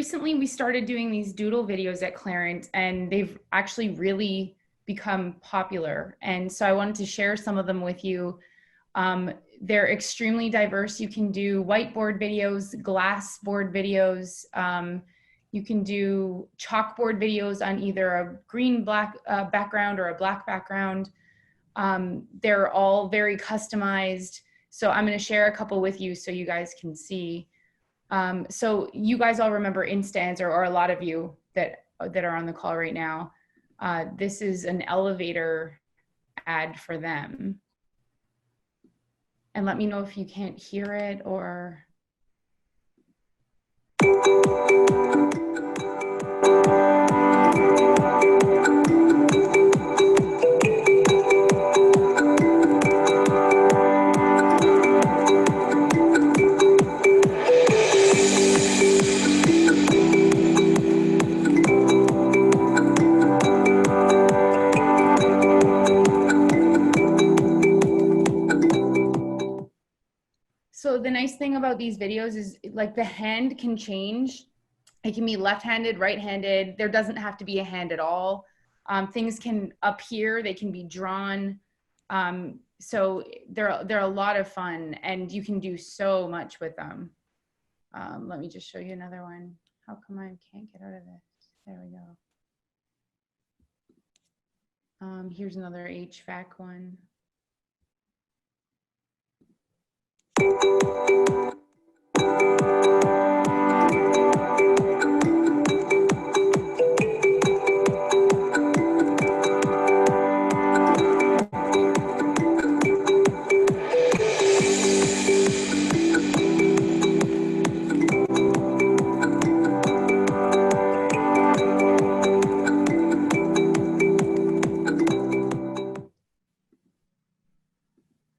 recently we started doing these doodle videos at Clairant, and they've actually really become popular. And so I wanted to share some of them with you. They're extremely diverse. You can do whiteboard videos, glass board videos. You can do chalkboard videos on either a green black background or a black background. They're all very customized. So I'm going to share a couple with you so you guys can see. So you guys all remember Instanswer, or a lot of you that are on the call right now. This is an elevator ad for them. And let me know if you can't hear it or. So the nice thing about these videos is like the hand can change. It can be left-handed, right-handed. There doesn't have to be a hand at all. Things can appear, they can be drawn. So they're a lot of fun, and you can do so much with them. Let me just show you another one. How come I can't get out of this? There we go. Here's another HVAC one.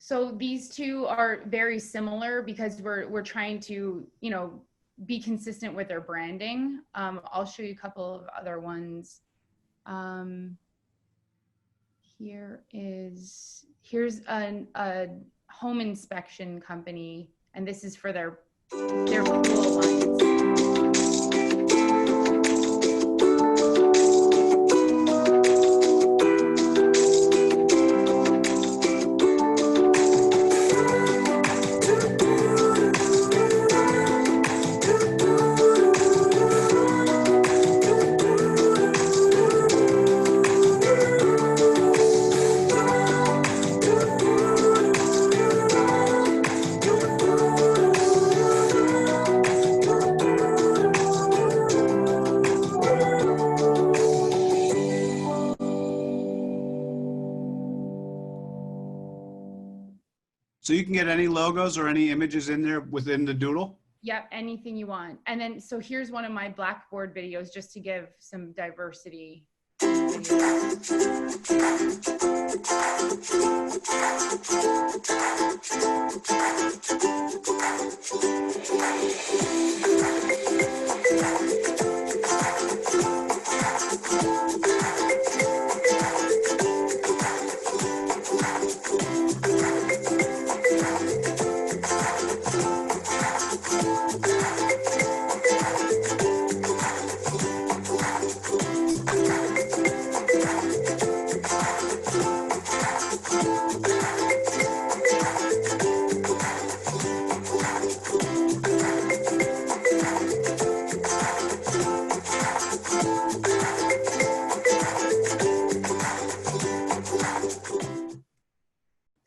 So these two are very similar because we're trying to, you know, be consistent with their branding. I'll show you a couple of other ones. Here's a home inspection company, and this is for their pool lines. So you can get any logos or any images in there within the Doodle? Yep, anything you want. And then, so here's one of my Blackboard videos just to give some diversity.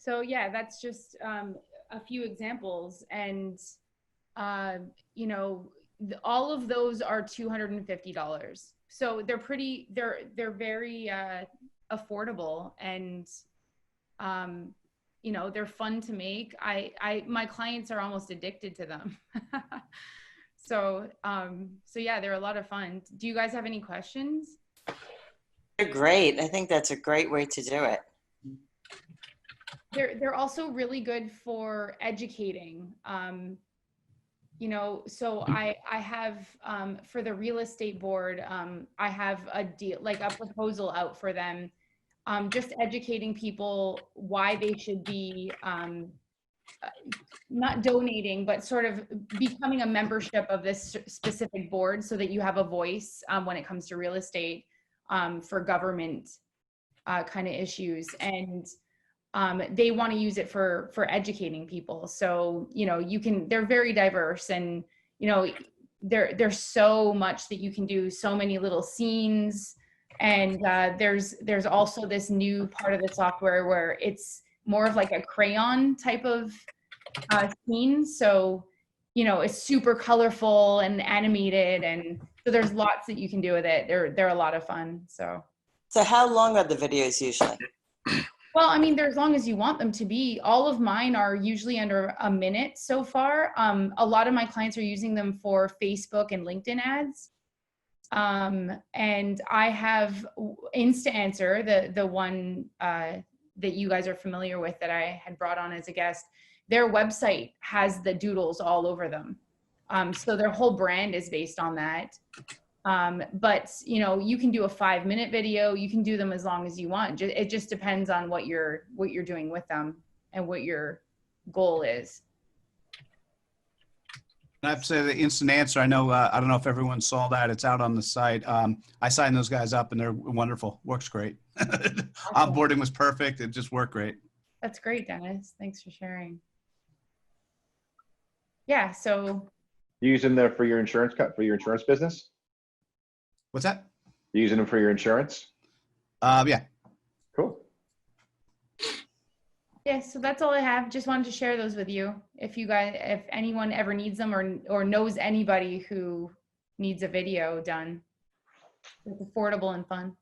So yeah, that's just a few examples, and you know, all of those are $250. So they're very affordable, and you know, they're fun to make. My clients are almost addicted to them. So yeah, they're a lot of fun. Do you guys have any questions? They're great. I think that's a great way to do it. They're also really good for educating. You know, so I have for the real estate board, I have a deal, like a proposal out for them, just educating people why they should be not donating, but sort of becoming a membership of this specific board so that you have a voice when it comes to real estate for government kind of issues. And they want to use it for educating people. So, you know, they're very diverse, and, you know, there's so much that you can do, so many little scenes. And there's also this new part of the software where it's more of like a crayon type of scene. So, you know, it's super colorful and animated. And so there's lots that you can do with it. They're a lot of fun. So how long are the videos usually? well, I mean, they're as long as you want them to be. All of mine are usually under a minute so far. A lot of my clients are using them for Facebook and LinkedIn ads. And I have Insta Answer, the one that you guys are familiar with that I had brought on as a guest. Their website has the doodles all over them. So their whole brand is based on that. But, you know, you can do a 5-minute video. You can do them as long as you want. It just depends on what you're doing with them and what your goal is. I have to say the instant answer, I know, I don't know if everyone saw that. It's out on the site. I signed those guys up and they're wonderful. Works great. Awesome. Onboarding was perfect. It just worked great. That's great, Dennis. Thanks for sharing. Yeah, so. You using them for your insurance business? What's that? You using them for your insurance? Yeah. Cool. Yeah, so that's all I have. Just wanted to share those with you. If anyone ever needs them or knows anybody who needs a video done, it's affordable and fun.